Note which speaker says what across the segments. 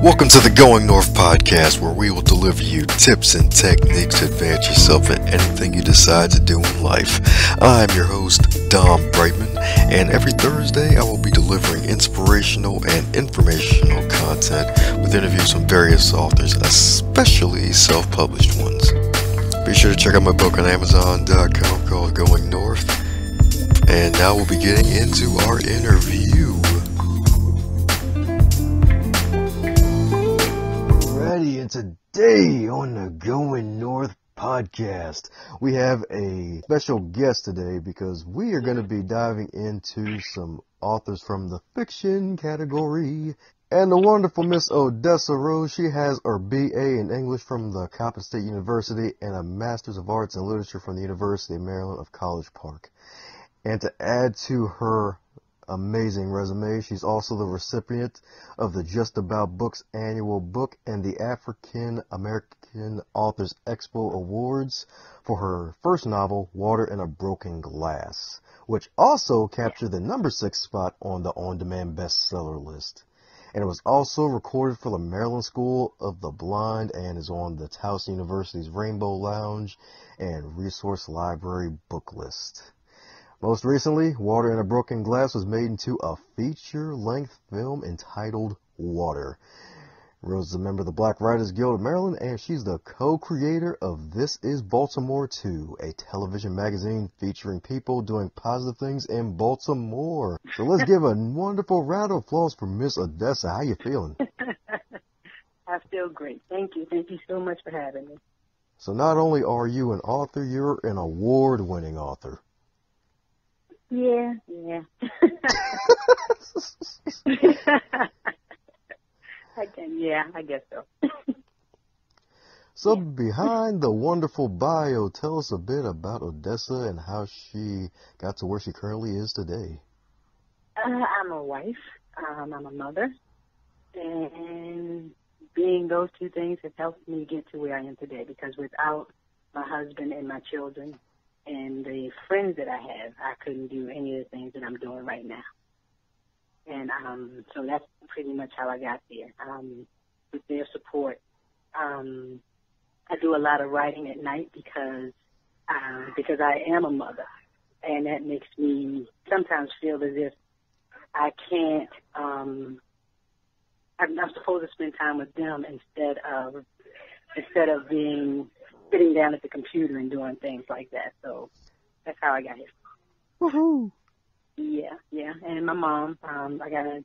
Speaker 1: Welcome to the Going North podcast, where we will deliver you tips and techniques to advance yourself in anything you decide to do in life. I'm your host, Dom Brightman, and every Thursday I will be delivering inspirational and informational content with interviews from various authors, especially self-published ones. Be sure to check out my book on Amazon.com called Going North. And now we'll be getting into our interview. And today on the Going North podcast, we have a special guest today because we are going to be diving into some authors from the fiction category. And the wonderful Miss Odessa Rose, she has her BA in English from the Coppin State University and a Master's of Arts in Literature from the University of Maryland of College Park. And to add to her amazing resume, she's also the recipient of the Just About Books Annual Book and the African American Authors Expo Awards for her first novel, Water in a Broken Glass, which also captured the number 6 spot on the on-demand bestseller list. And it was also recorded for the Maryland School of the Blind and is on the Towson University's Rainbow Lounge and Resource Library book list. Most recently, Water in a Broken Glass was made into a feature-length film entitled Water. Rose is a member of the Black Writers Guild of Maryland, and she's the co-creator of This Is Baltimore 2, a television magazine featuring people doing positive things in Baltimore. So let's give a wonderful round of applause for Miss Odessa. How you feeling?
Speaker 2: I feel great. Thank you. Thank you so much for having me.
Speaker 1: So not only are you an author, you're an award-winning author.
Speaker 2: Yeah. I guess so.
Speaker 1: So behind the wonderful bio, tell us a bit about Odessa and how she got to where she currently is today.
Speaker 2: I'm a wife. I'm a mother. And being those two things has helped me get to where I am today, because without my husband and my children and the friends that I have, I couldn't do any of the things that I'm doing right now. And so that's pretty much how I got there. With their support, I do a lot of writing at night because I am a mother, and that makes me sometimes feel as if I can't. I'm supposed to spend time with them instead of being sitting down at the computer and doing things like that. So that's how I got here.
Speaker 1: Woohoo!
Speaker 2: Yeah. And my mom, I got to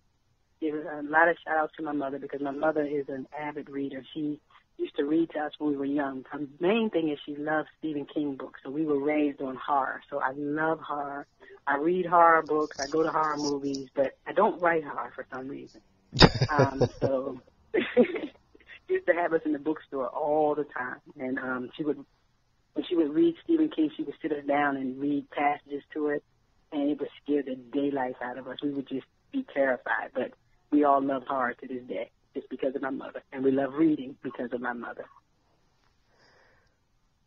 Speaker 2: give a lot of shout-outs to my mother, because my mother is an avid reader. She used to read to us when we were young. Her main thing is she loves Stephen King books, so we were raised on horror. So I love horror. I read horror books. I go to horror movies, but I don't write horror for some reason. So she used to have us in the bookstore all the time, and when she would read Stephen King, she would sit us down and read passages to it, and it would scare the daylights out of us. We would just be terrified, but we all love horror to this day, just because of my mother, and we love reading because of my mother.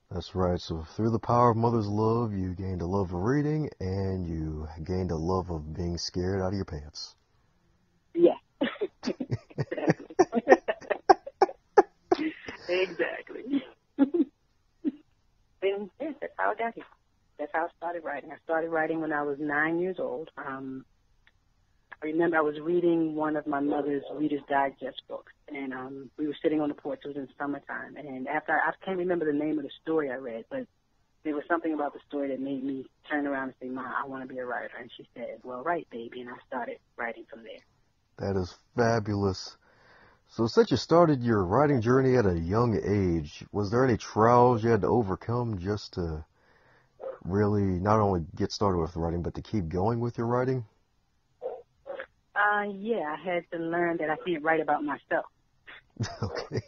Speaker 1: That's right. So through the power of mother's love, you gained a love of reading, and you gained a love of being scared out of your pants.
Speaker 2: Yeah. Exactly. And yes, that's how I got here. That's how I started writing. I started writing when I was 9 years old. I remember I was reading one of my mother's Reader's Digest books, and we were sitting on the porch. It was in summertime, and after I can't remember the name of the story I read, but there was something about the story that made me turn around and say, "Ma, I want to be a writer." And she said, "Well, write, baby," and I started writing from there.
Speaker 1: That is fabulous. So since you started your writing journey at a young age, was there any trials you had to overcome just to really not only get started with writing, but to keep going with your writing?
Speaker 2: Yeah, I had to learn that I can't write about myself.
Speaker 1: Okay.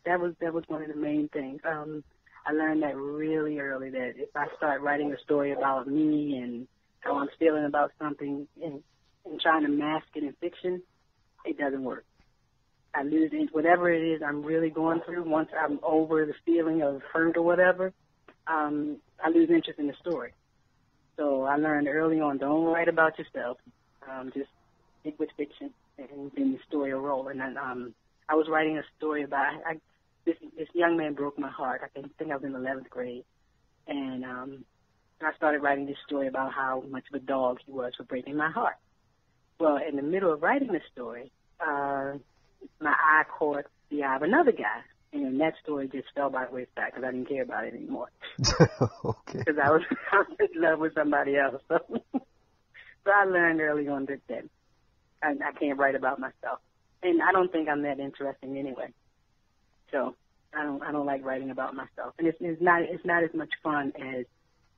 Speaker 2: That was one of the main things. I learned that really early, that if I start writing a story about me and how I'm feeling about something and trying to mask it in fiction, it doesn't work. I lose whatever it is I'm really going through. Once I'm over the feeling of hurt or whatever, I lose interest in the story. So I learned early on, don't write about yourself. Just stick with fiction, and then the story will roll. ago, and then I was writing a story about this young man broke my heart. I think I was in 11th grade, and I started writing this story about how much of a dog he was for breaking my heart. Well, in the middle of writing the story, my eye caught the eye of another guy, and that story just fell by the wayside because I didn't care about it anymore.
Speaker 1: Okay.
Speaker 2: Because I was in love with somebody else. So, so I learned early on that I can't write about myself, and I don't think I'm that interesting anyway. So I don't like writing about myself, and it's not as much fun as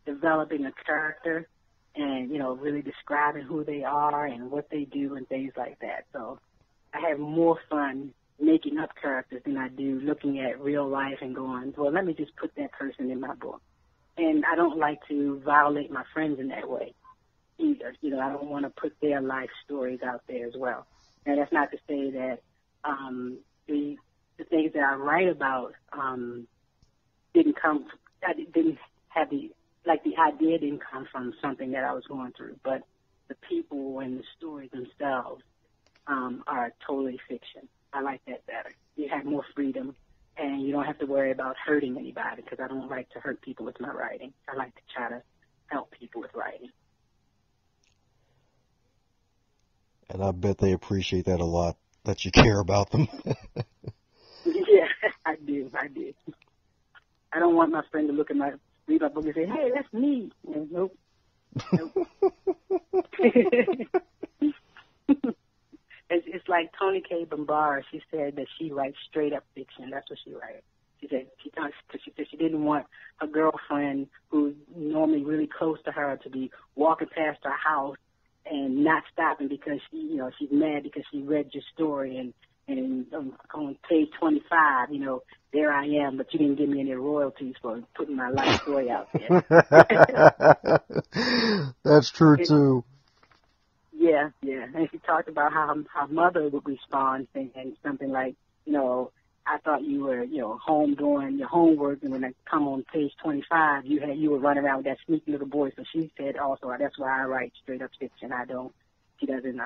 Speaker 2: developing a character and, you know, really describing who they are and what they do and things like that. So I have more fun making up characters than I do looking at real life and going, well, let me just put that person in my book. And I don't like to violate my friends in that way either. You know, I don't want to put their life stories out there as well. And that's not to say that the things that I write about didn't have the idea didn't come from something that I was going through, but the people and the stories themselves are totally fiction. I like that better. You have more freedom, and you don't have to worry about hurting anybody, because I don't like to hurt people with my writing. I like to try to help people with writing.
Speaker 1: And I bet they appreciate that a lot, that you care about them.
Speaker 2: Yeah, I do. I don't want my friend to read my book and say, hey, that's me. And nope. It's like Toni K. Bambara. She said that she writes straight up fiction. That's what she writes. She said she didn't want a girlfriend who's normally really close to her to be walking past her house and not stopping because she's mad because she read your story and on page 25, there I am, but you didn't give me any royalties for putting my life story out there.
Speaker 1: That's true too.
Speaker 2: Yeah. And she talked about how her mother would respond saying something like, I thought you were, home doing your homework, and when I come on page 25, you were running around with that sneaky little boy. So she said also, that's why I write straight up fiction. She doesn't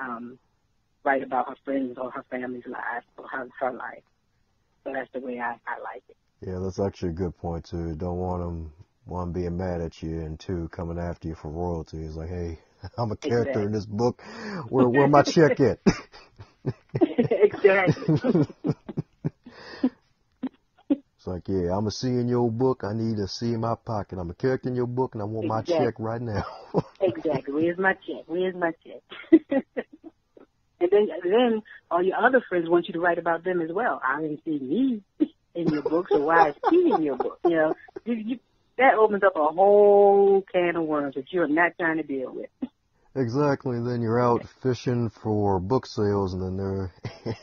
Speaker 2: write about her friends or her family's lives or her life. So that's the way I like it.
Speaker 1: Yeah, that's actually a good point too. Don't want them, one, being mad at you, and two, coming after you for royalties. Like, hey, I'm a character in this book. Where my check at?
Speaker 2: Exactly.
Speaker 1: It's like, yeah, I'm a C in your book. I need a C in my pocket. I'm a character in your book, and I want my check right now.
Speaker 2: Exactly. Where's my check? And then all your other friends want you to write about them as well. I didn't see me in your book, so why is he in your book? That opens up a whole can of worms that you're not trying to deal with.
Speaker 1: Exactly. Then you're out fishing for book sales, and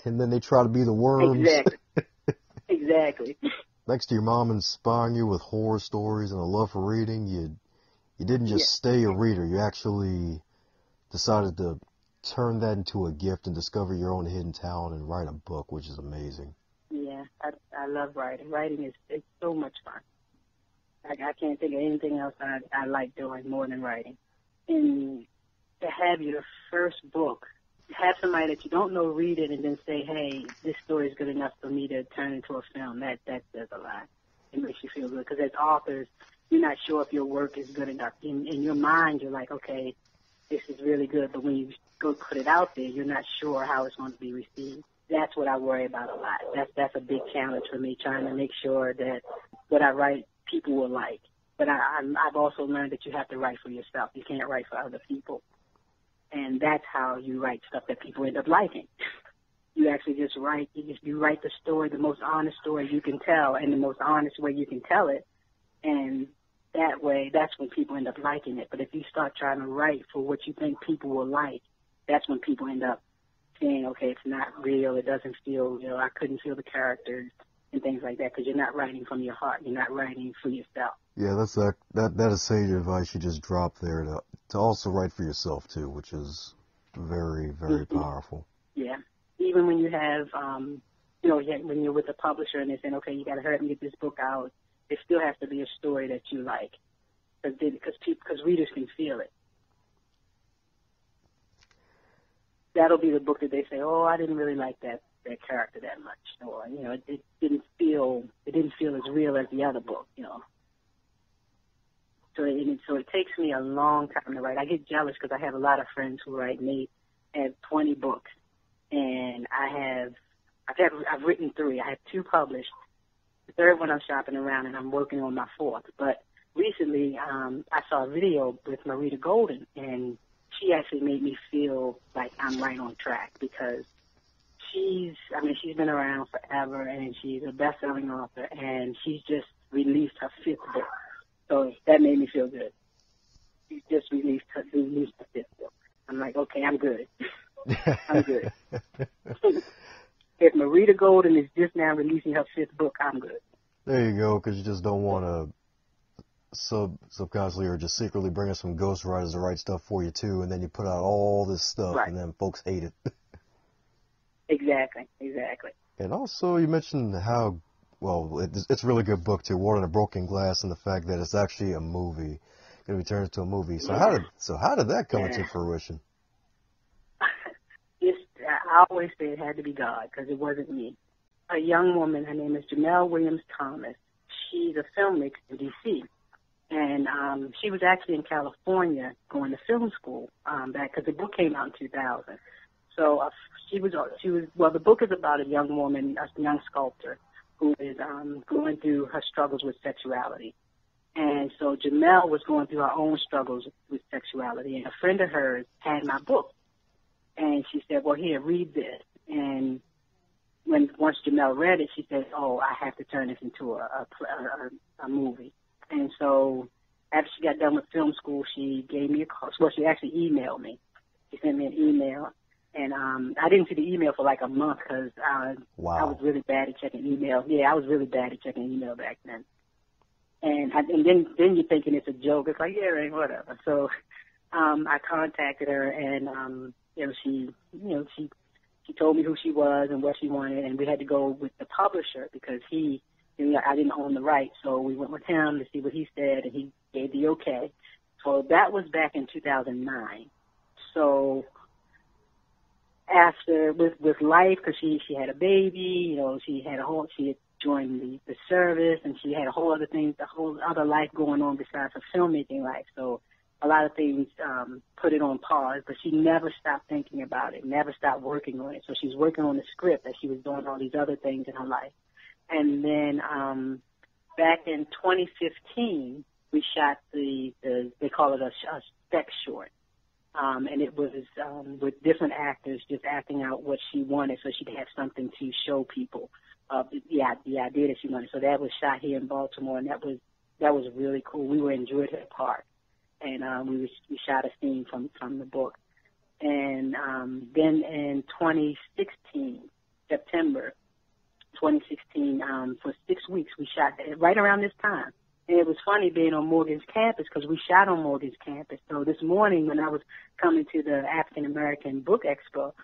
Speaker 1: then they try to be the worms.
Speaker 2: Exactly.
Speaker 1: Next to your mom inspiring you with horror stories and a love for reading, you didn't just stay a reader. You actually decided to turn that into a gift and discover your own hidden talent and write a book, which is amazing.
Speaker 2: Yeah, I love writing. Writing it's so much fun. I can't think of anything else I like doing more than writing. And to have your first book, have somebody that you don't know read it and then say, hey, this story is good enough for me to turn into a film, that says a lot. It makes you feel good. Because as authors, you're not sure if your work is good enough. In your mind, you're like, okay, this is really good. But when you go put it out there, you're not sure how it's going to be received. That's what I worry about a lot. That's a big challenge for me, trying to make sure that what I write, people will like. But I've also learned that you have to write for yourself. You can't write for other people. And that's how you write stuff that people end up liking. You actually just write, you write the story, the most honest story you can tell, and the most honest way you can tell it. And that way, that's when people end up liking it. But if you start trying to write for what you think people will like, that's when people end up saying, okay, it's not real, it doesn't feel, I couldn't feel the characters and things like that, because you're not writing from your heart. You're not writing for yourself.
Speaker 1: Yeah, that is sage advice you just dropped there, to also write for yourself too, which is very, very powerful. Yeah.
Speaker 2: Even when you have, when you're with a publisher and they're saying, okay, you got to hurry up and get this book out, it still has to be a story that you like, because readers can feel it. that'll be the book that they say, oh, I didn't really like that character that much, or it didn't feel as real as the other book, So it takes me a long time to write. I get jealous because I have a lot of friends who write, and they have 20 books, and I've written 3. I have 2 published. The third one I'm shopping around, and I'm working on my 4th. But recently, I saw a video with Marita Golden, and she actually made me feel like I'm right on track because she's been around forever, and she's a best-selling author, and she's just released her 5th book. So that made me feel good. She's just released her 5th book. I'm like, okay, I'm good. I'm good. If Marita Golden is just now releasing her 5th book, I'm good.
Speaker 1: There you go, because you just don't want to subconsciously or just secretly bring in some ghostwriters to write stuff for you, too, and then you put out all this stuff,
Speaker 2: right.
Speaker 1: And then folks hate it.
Speaker 2: Exactly.
Speaker 1: And also, you mentioned how, well, it's a really good book, too, Water in a Broken Glass, and the fact that it's actually a movie, going to be turned into a movie. So how did that come into fruition?
Speaker 2: I always say it had to be God, because it wasn't me. A young woman, her name is Jamel Williams Thomas. She's a filmmaker in D.C., and she was actually in California going to film school back, because the book came out in 2000. So the book is about a young woman, a young sculptor, who is going through her struggles with sexuality. And so Jamel was going through her own struggles with sexuality, and a friend of hers had my book. And she said, well, here, read this. And once Jamel read it, she said, oh, I have to turn this into a movie. And so after she got done with film school, she gave me a call. Well, she actually emailed me. She sent me an email. And I didn't see the email for like a month because I was really bad at checking email. Yeah, I was really bad at checking email back then. And then you're thinking it's a joke. It's like, yeah, right, whatever. So I contacted her, and she told me who she was and what she wanted, and we had to go with the publisher because I didn't own the rights. So we went with him to see what he said, and he gave the okay. So that was back in 2009. So after with life, because she had a baby, she had joined the service, and she had a whole other life going on besides her filmmaking life. So a lot of things put it on pause, but she never stopped thinking about it, never stopped working on it. So she's working on the script as she was doing all these other things in her life. And then back in 2015, we shot they call it a sex short. And it was with different actors just acting out what she wanted so she could have something to show people the idea that she wanted. So that was shot here in Baltimore, and that was really cool. We were in Druid Hill Park, and we shot a scene from the book. And then in 2016, September 2016, for 6 weeks, we shot right around this time. And it was funny being on Morgan's campus because we shot on Morgan's campus. So this morning when I was coming to the African American Book Expo,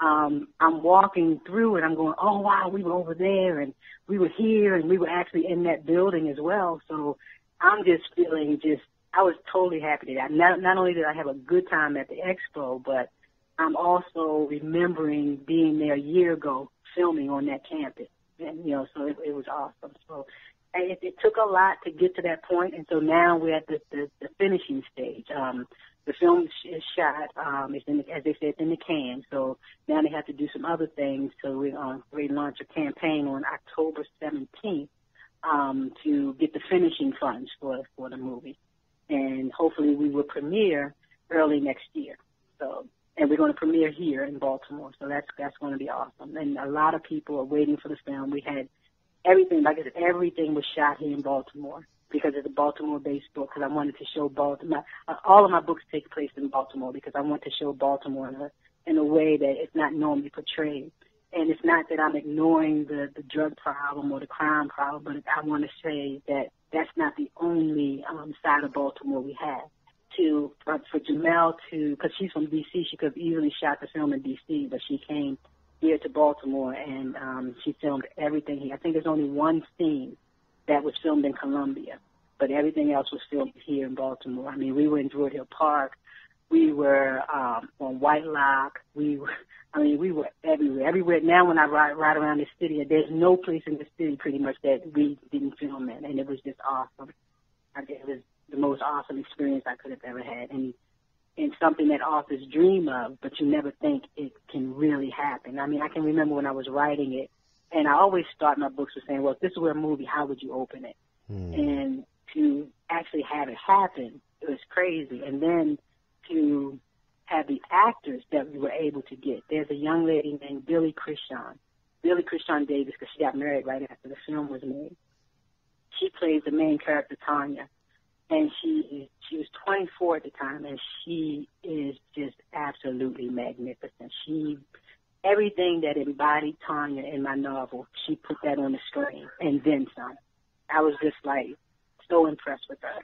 Speaker 2: I'm walking through and I'm going, oh, wow, we were over there and we were here and we were actually in that building as well. So I'm just feeling I was totally happy that not only did I have a good time at the expo, but I'm also remembering being there a year ago filming on that campus. And, so it was awesome. So it took a lot to get to that point, and so now we're at the finishing stage. The film is shot, as they said, in the can, so now they have to do some other things. So we launch a campaign on October 17th to get the finishing funds for the movie. And hopefully we will premiere early next year. So, and we're going to premiere here in Baltimore, so that's going to be awesome. And a lot of people are waiting for the film. We had everything, like I said, everything was shot here in Baltimore because it's a Baltimore-based book. Because I wanted to show Baltimore. All of my books take place in Baltimore because I want to show Baltimore in a way that it's not normally portrayed. And it's not that I'm ignoring the drug problem or the crime problem, but I want to say that that's not the only side of Baltimore we have. For Jamel because she's from D.C., she could have easily shot the film in D.C., but she came here to Baltimore, and she filmed everything here. I think there's only one scene that was filmed in Columbia, but everything else was filmed here in Baltimore. I mean, we were in Druid Hill Park. We were on White Lock. We were everywhere. Everywhere. Now when I ride around the city, there's no place in the city pretty much that we didn't film in, and it was just awesome. It was the most awesome experience I could have ever had, and something that authors dream of, but you never think it can really happen. I mean, I can remember when I was writing it, and I always start my books with saying, well, if this were a movie, how would you open it? And to actually have it happen, it was crazy. And then to have the actors that we were able to get. There's a young lady named Billy Christian Davis, because she got married right after the film was made. She plays the main character, Tanya. And she was 24 at the time, and she is just absolutely magnificent. Everything that embodied Tanya in my novel, she put that on the screen, and then some. I was just like so impressed with her.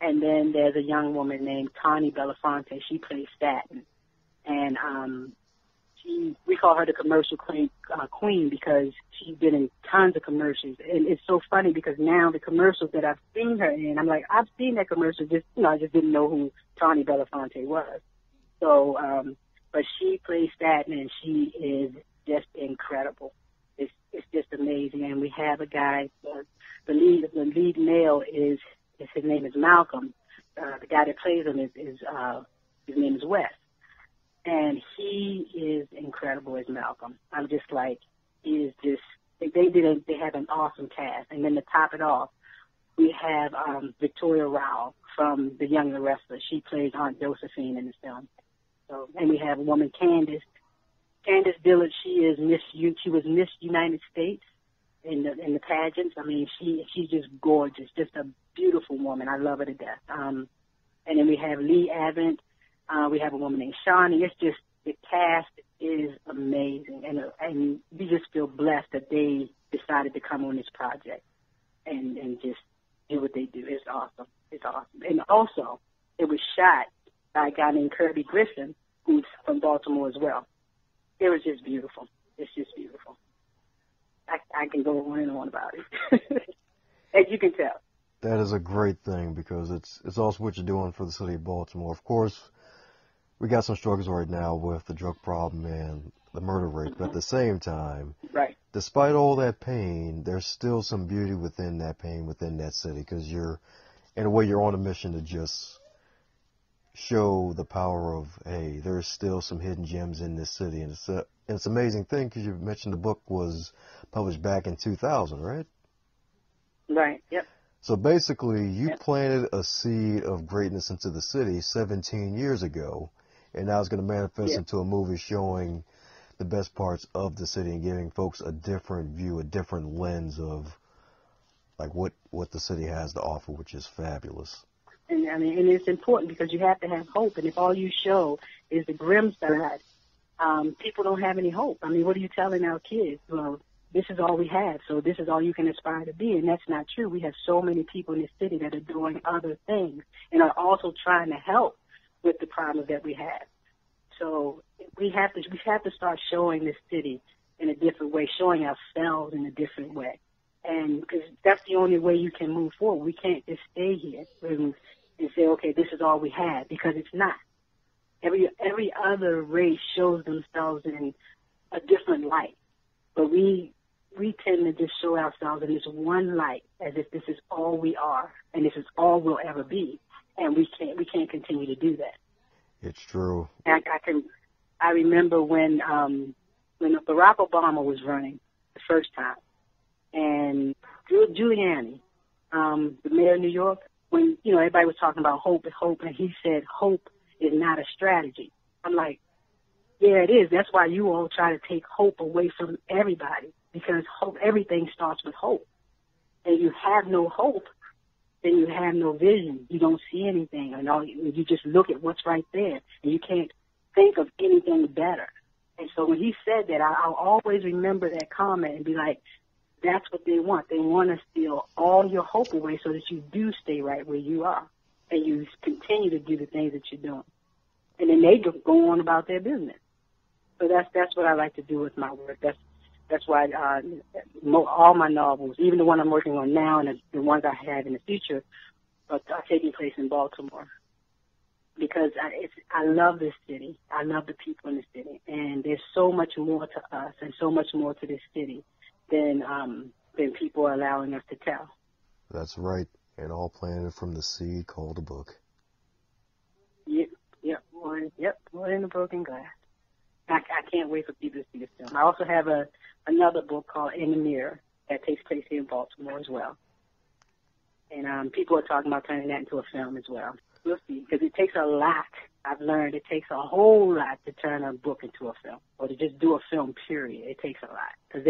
Speaker 2: And then there's a young woman named Tani Belafonte. She plays Staten, and we call her the commercial queen because she's been in tons of commercials. And it's so funny because now the commercials that I've seen her in, I'm like, I've seen that commercial, I just didn't know who Tani Belafonte was. So, but she plays Staten, and she is just incredible. It's just amazing. And we have a guy, the lead male his name is Malcolm. The guy that plays him his name is Wes. And he is incredible as Malcolm. I'm just like, he is just, they have an awesome cast. And then to top it off, we have Victoria Rao from The Young and the Restless. She plays Aunt Josephine in the film. So, and we have a woman, Candace Dillard. She was Miss United States in the pageants. I mean, she's just gorgeous, just a beautiful woman. I love her to death. And then we have Lee Avant. We have a woman named Shawnee. It's just, the cast is amazing, and we just feel blessed that they decided to come on this project and just do what they do. It's awesome. It's awesome. And also, it was shot by a guy named Kirby Griffin, who's from Baltimore as well. It was just beautiful. It's just beautiful. I can go on and on about it, as you can tell.
Speaker 1: That is a great thing because it's also what you're doing for the city of Baltimore. Of course, we got some struggles right now with the drug problem and the murder rate, but at the same time,
Speaker 2: right,
Speaker 1: despite all that pain, there's still some beauty within that pain within that city because in a way, you're on a mission to just show the power of, hey, there's still some hidden gems in this city. And it's an amazing thing because you mentioned the book was published back in 2000, right?
Speaker 2: Right, yep.
Speaker 1: So basically, you planted a seed of greatness into the city 17 years ago, and now it's going to manifest into a movie showing the best parts of the city and giving folks a different view, a different lens of like what the city has to offer, which is fabulous.
Speaker 2: And I mean, and it's important because you have to have hope. And if all you show is the grim side, people don't have any hope. I mean, what are you telling our kids? Well, this is all we have, so this is all you can aspire to be. And that's not true. We have so many people in this city that are doing other things and are also trying to help with the problems that we have. So we have to start showing this city in a different way, showing ourselves in a different way. And because that's the only way you can move forward. We can't just stay here and say, okay, this is all we have, because it's not. Every other race shows themselves in a different light. But we tend to just show ourselves in this one light as if this is all we are and this is all we'll ever be. And we can't continue to do that.
Speaker 1: It's true.
Speaker 2: I remember when Barack Obama was running the first time, and Giuliani, the mayor of New York, when everybody was talking about hope, and he said hope is not a strategy. I'm like, yeah, it is. That's why you all try to take hope away from everybody, because hope, everything starts with hope. And you have no hope, then you have no vision. You don't see anything, and you just look at what's right there, and you can't think of anything better. And so when he said that, I'll always remember that comment and be like, that's what they want. They want to steal all your hope away so that you do stay right where you are, and you continue to do the things that you're doing. And then they go on about their business. So that's what I like to do with my work. That's why all my novels, even the one I'm working on now and the ones I have in the future, are taking place in Baltimore. because I love this city. I love the people in the city, and there's so much more to us and so much more to this city than people are allowing us to tell.
Speaker 1: That's right, and all planted from the seed called a book.
Speaker 2: More in the broken glass. I can't wait for people to see this film. I also have another book called In the Mirror that takes place here in Baltimore as well. And people are talking about turning that into a film as well. We'll see, because it takes a lot. I've learned it takes a whole lot to turn a book into a film, or to just do a film, period. It takes a lot. Because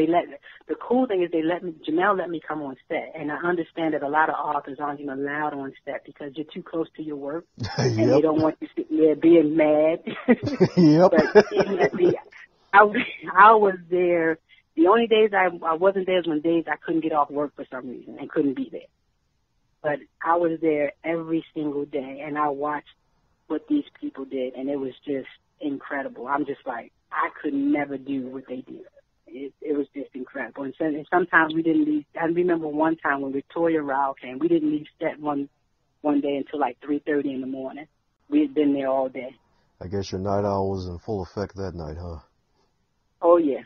Speaker 2: the cool thing is Jamel let me come on set, and I understand that a lot of authors aren't even allowed on set because you're too close to your work, and they don't want you sitting there being mad.
Speaker 1: Yep.
Speaker 2: But he let me, I was there. The only days I wasn't there was when days I couldn't get off work for some reason and couldn't be there. But I was there every single day, and I watched what these people did, and it was just incredible. I'm just like, I could never do what they did. It was just incredible. And sometimes we didn't leave. I remember one time when Victoria Rao came, we didn't leave set one day until like 3:30 in the morning. We had been there all day.
Speaker 1: I guess your night owl was in full effect that night, huh?
Speaker 2: Oh, yeah.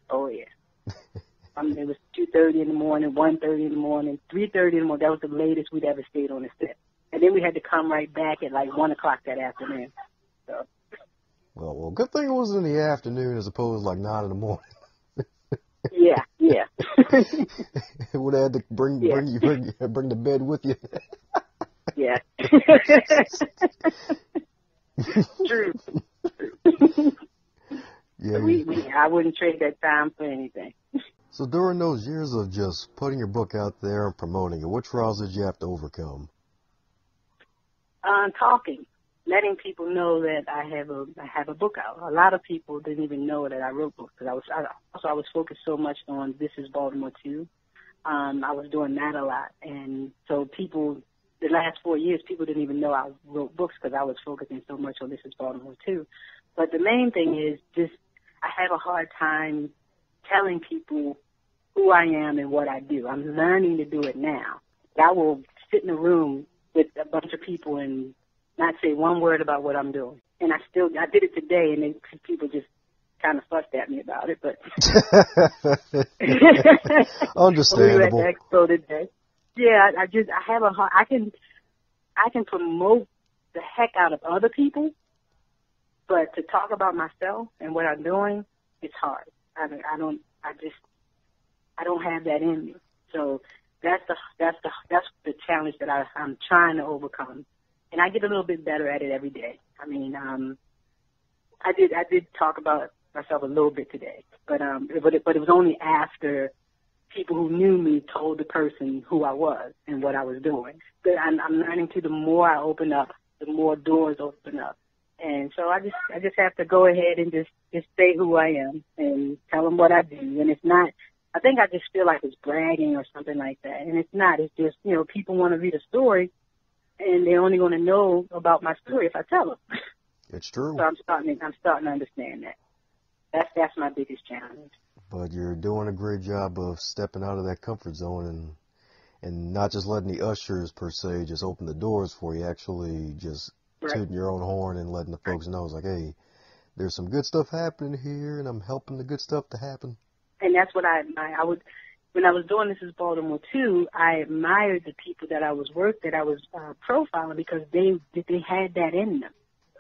Speaker 2: It was 2:30 in the morning, 1:30 in the morning, 3:30 in the morning. That was the latest we'd ever stayed on the set. And then we had to come right back at like 1 o'clock that afternoon. So.
Speaker 1: Well, good thing it was in the afternoon as opposed to like 9 in the morning.
Speaker 2: Yeah.
Speaker 1: It would have had to bring the bed with you.
Speaker 2: Yeah. True. Yeah, I wouldn't trade that time for anything.
Speaker 1: So during those years of just putting your book out there and promoting it, what trials did you have to overcome?
Speaker 2: Talking, letting people know that I have a book out. A lot of people didn't even know that I wrote books because I was focused so much on This is Baltimore too. I was doing that a lot, and so the last 4 years, people didn't even know I wrote books because I was focusing so much on This is Baltimore too. But the main thing is just I have a hard time telling people who I am and what I do. I'm learning to do it now. I will sit in a room with a bunch of people and not say one word about what I'm doing. And I did it today, and then people just kind of fussed at me about it, but
Speaker 1: understandable.
Speaker 2: We were at the expo today. Yeah, I have I can promote the heck out of other people, but to talk about myself and what I'm doing, it's hard. I don't have that in me. So that's the challenge that I'm trying to overcome, and I get a little bit better at it every day. I mean, I did talk about myself a little bit today, but it was only after people who knew me told the person who I was and what I was doing. But I'm learning to, the more I open up, the more doors open up, and so I just have to go ahead and just say who I am and tell them what I do, and it's not. I think I just feel like it's bragging or something like that, and it's not. It's just, people want to read a story, and they're only going to know about my story if I tell them.
Speaker 1: It's true.
Speaker 2: So I'm starting to understand that. That's my biggest challenge.
Speaker 1: But you're doing a great job of stepping out of that comfort zone and not just letting the ushers, per se, just open the doors for you, actually just tooting your own horn and letting the folks know, it's like, hey, there's some good stuff happening here, and I'm helping the good stuff to happen. And
Speaker 2: that's what I would, when I was doing This is Baltimore too, I admired the people that I was profiling because they had that in them.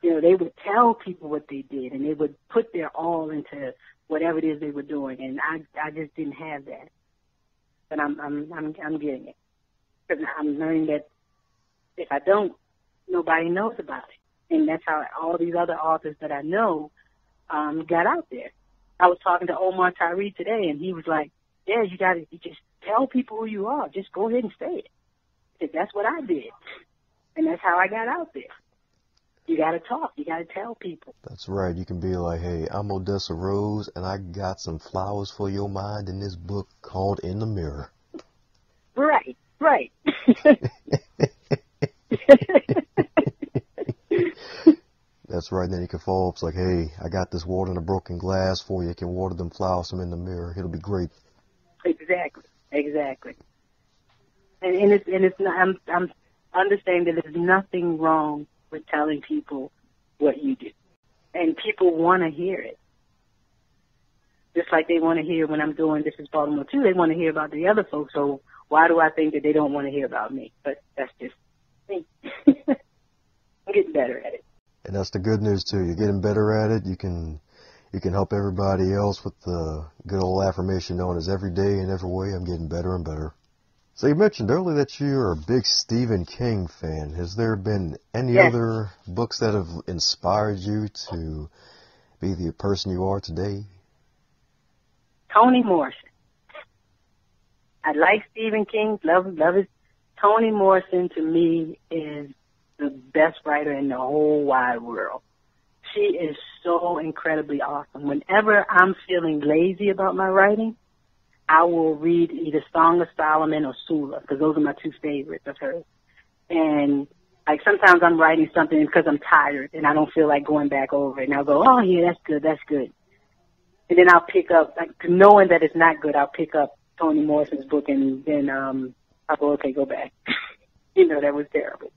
Speaker 2: They would tell people what they did, and they would put their all into whatever it is they were doing, and I just didn't have that. But I'm getting it, because I'm learning that if I don't, nobody knows about it, and that's how all these other authors that I know got out there. I was talking to Omar Tyree today, and he was like, yeah, you just tell people who you are. Just go ahead and say it. Because that's what I did. And that's how I got out there. You got to talk. You got to tell people. That's right. You can be like, hey, I'm Odessa Rose, and I got some flowers for your mind in this book called In the Mirror. Right. That's right. Then you can follow up. It's like, hey, I got this water in a broken glass for you. You can water them flowers from in the mirror. It'll be great. Exactly. And it's not, I'm understanding that there's nothing wrong with telling people what you do. And people want to hear it. Just like they want to hear when I'm doing This Is Baltimore too, they want to hear about the other folks. So why do I think that they don't want to hear about me? But that's just me. I'm getting better at it.
Speaker 1: And that's the good news too. You're getting better at it. You can help everybody else with the good old affirmation known as every day in every way I'm getting better and better. So you mentioned earlier that you're a big Stephen King fan. Has there been any other books that have inspired you to be the person you are today?
Speaker 2: Toni Morrison. I like Stephen King, love it. Toni Morrison to me is the best writer in the whole wide world. She is so incredibly awesome. Whenever I'm feeling lazy about my writing, I will read either Song of Solomon or Sula, because those are my two favorites of hers. And like sometimes I'm writing something because I'm tired and I don't feel like going back over it. And I'll go, oh yeah, that's good. And then I'll pick up, like knowing that it's not good, I'll pick up Toni Morrison's book and then I'll go, okay, go back. That was terrible.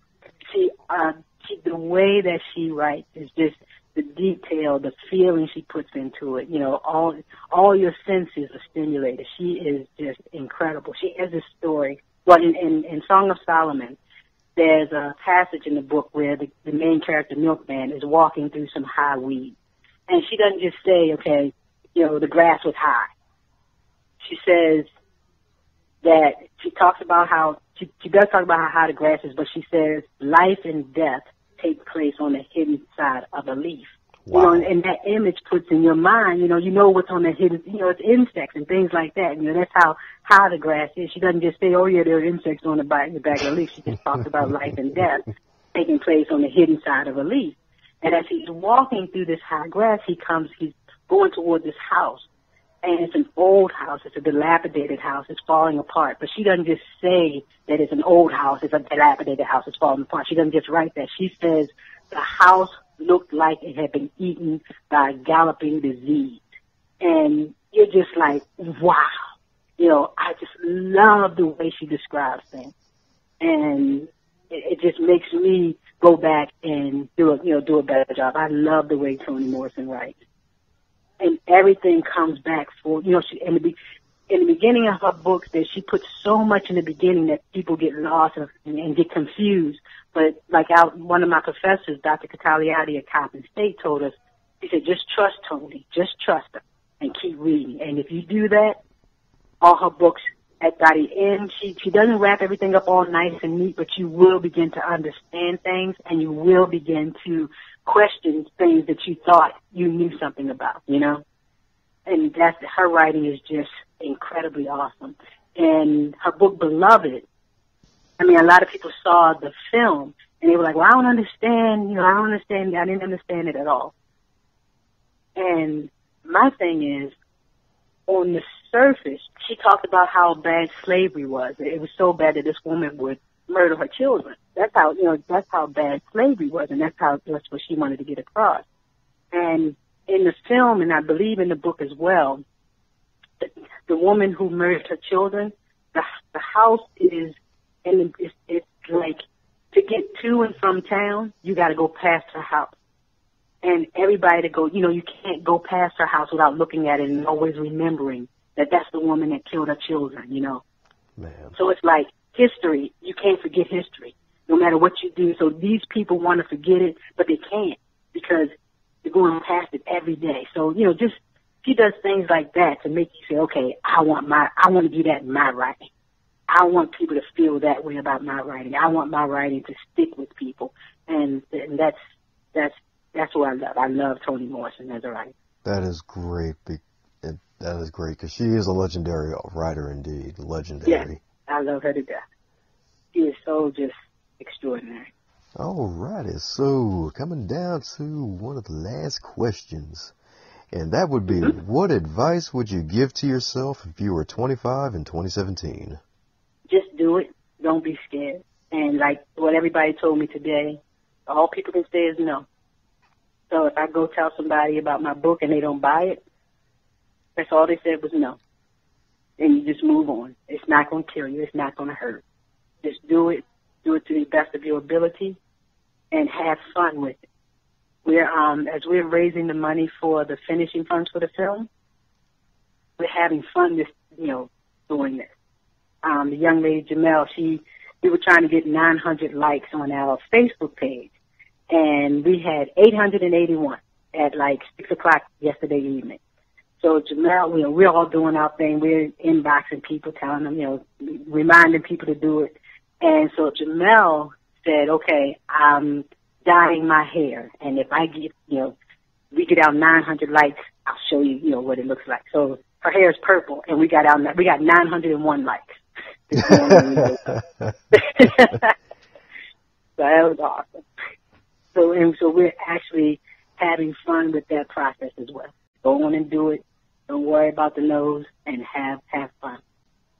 Speaker 2: The way that she writes is just the detail, the feeling she puts into it. All your senses are stimulated. She is just incredible. She has this story. Well, in Song of Solomon, there's a passage in the book where the main character, Milkman, is walking through some high weed. And she doesn't just say, okay, the grass was high. She says that she talks about how, she does talk about how high the grass is, but she says life and death take place on the hidden side of a leaf.
Speaker 1: Wow.
Speaker 2: And that image puts in your mind, you know what's on the hidden, it's insects and things like that. That's how high the grass is. She doesn't just say, oh yeah, there are insects on the back of the leaf. She just talks about life and death taking place on the hidden side of a leaf. And as he's walking through this high grass, he's going toward this house. And it's an old house. It's a dilapidated house. It's falling apart. But she doesn't just say that it's an old house. It's a dilapidated house. It's falling apart. She doesn't just write that. She says the house looked like it had been eaten by a galloping disease. And you're just like, wow. I just love the way she describes things. And it just makes me go back and do a better job. I love the way Toni Morrison writes. And everything comes back for, she, in the beginning of her books, that she puts so much in the beginning that people get lost and get confused. But like one of my professors, Dr. Cataliati at Coppin State, told us, he said, just trust Toni, just trust her and keep reading. And if you do that, all her books, by the end, she doesn't wrap everything up all nice and neat, but you will begin to understand things and you will begin to question things that you thought you knew something about, And her writing is just incredibly awesome. And her book, Beloved, a lot of people saw the film and they were like, well, I don't understand, I didn't understand it at all. And my thing is, on the surface, she talked about how bad slavery was. It was so bad that this woman would murder her children. That's how bad slavery was, and that's what she wanted to get across. And in the film, and I believe in the book as well, the woman who murdered her children, the house is, and it's like, to get to and from town, you got to go past her house. And everybody to go, you can't go past her house without looking at it and always remembering that that's the woman that killed her children,
Speaker 1: Man.
Speaker 2: So it's like history. You can't forget history, no matter what you do. So these people want to forget it, but they can't because they're going past it every day. So, just she does things like that to make you say, okay, I want to do that in my writing. I want people to feel that way about my writing. I want my writing to stick with people. And that's what I love. I love Toni Morrison as a writer.
Speaker 1: That is great. That is great because she is a legendary writer indeed. Legendary.
Speaker 2: Yeah, I love her to death. She is so just extraordinary.
Speaker 1: All righty. So coming down to one of the last questions. And that would be, what advice would you give to yourself if you were 25 in 2017?
Speaker 2: Just do it. Don't be scared. And like what everybody told me today, all people can say is no. So if I go tell somebody about my book and they don't buy it, that's all they said was no. And you just move on. It's not going to kill you. It's not going to hurt. Just do it. Do it to the best of your ability and have fun with it. as we're raising the money for the finishing funds for the film, we're having fun doing this. The young lady, Jamel, we were trying to get 900 likes on our Facebook page, and we had 881 at like 6 o'clock yesterday evening. So Jamel, we're all doing our thing. We're inboxing people, telling them, reminding people to do it. And so Jamel said, okay, I'm dyeing my hair, and if I get, we get out 900 likes, I'll show you, what it looks like. So her hair is purple, and we got 901 likes. So that was awesome. So we're actually having fun with that process as well. Go on and do it. Don't worry about the nose, and have fun.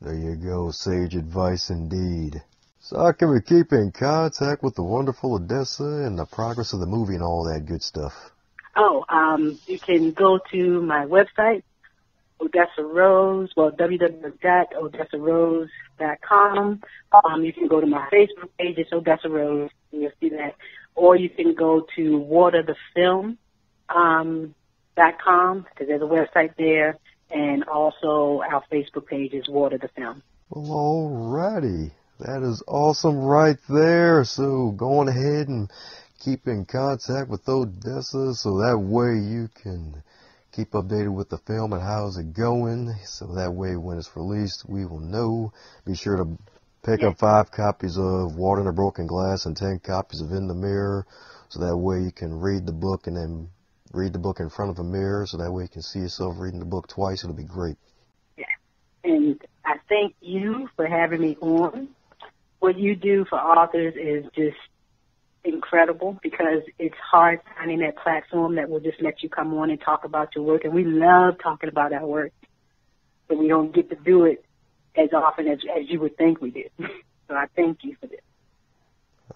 Speaker 1: There you go, sage advice indeed. So how can we keep in contact with the wonderful Odessa and the progress of the movie and all that good stuff?
Speaker 2: You can go to my website, Odessa Rose, www.odessarose.com. You can go to my Facebook page, it's Odessa Rose, and you'll see that. Or you can go to waterthefilm.com, because there's a website there, and also our Facebook page is Water the Film.
Speaker 1: Well, alrighty. That is awesome right there. So go on ahead and keep in contact with Odessa so that way you can keep updated with the film and how's it going. So that way when it's released, we will know. Be sure to pick up 5 copies of Water in a Broken Glass and 10 copies of In the Mirror. So that way you can read the book and then read the book in front of a mirror. So that way you can see yourself reading the book twice. It'll be great.
Speaker 2: Yeah. And I thank you for having me on. What you do for authors is just incredible, because it's hard finding that platform that will just let you come on and talk about your work. And we love talking about our work, but we don't get to do it as often as you would think we did. So I thank you for this.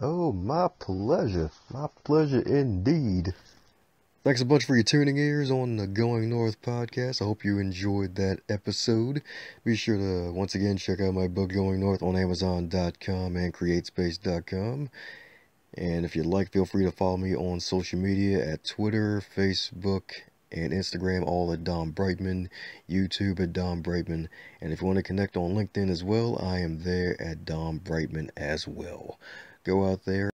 Speaker 1: Oh, my pleasure. My pleasure indeed. Thanks a bunch for your tuning ears on the Going North podcast. I hope you enjoyed that episode. Be sure to, once again, check out my book, Going North, on Amazon.com and CreateSpace.com. And if you'd like, feel free to follow me on social media at Twitter, Facebook, and Instagram, all at Don Brightman, YouTube at Don Brightman. And if you want to connect on LinkedIn as well, I am there at Don Brightman as well. Go out there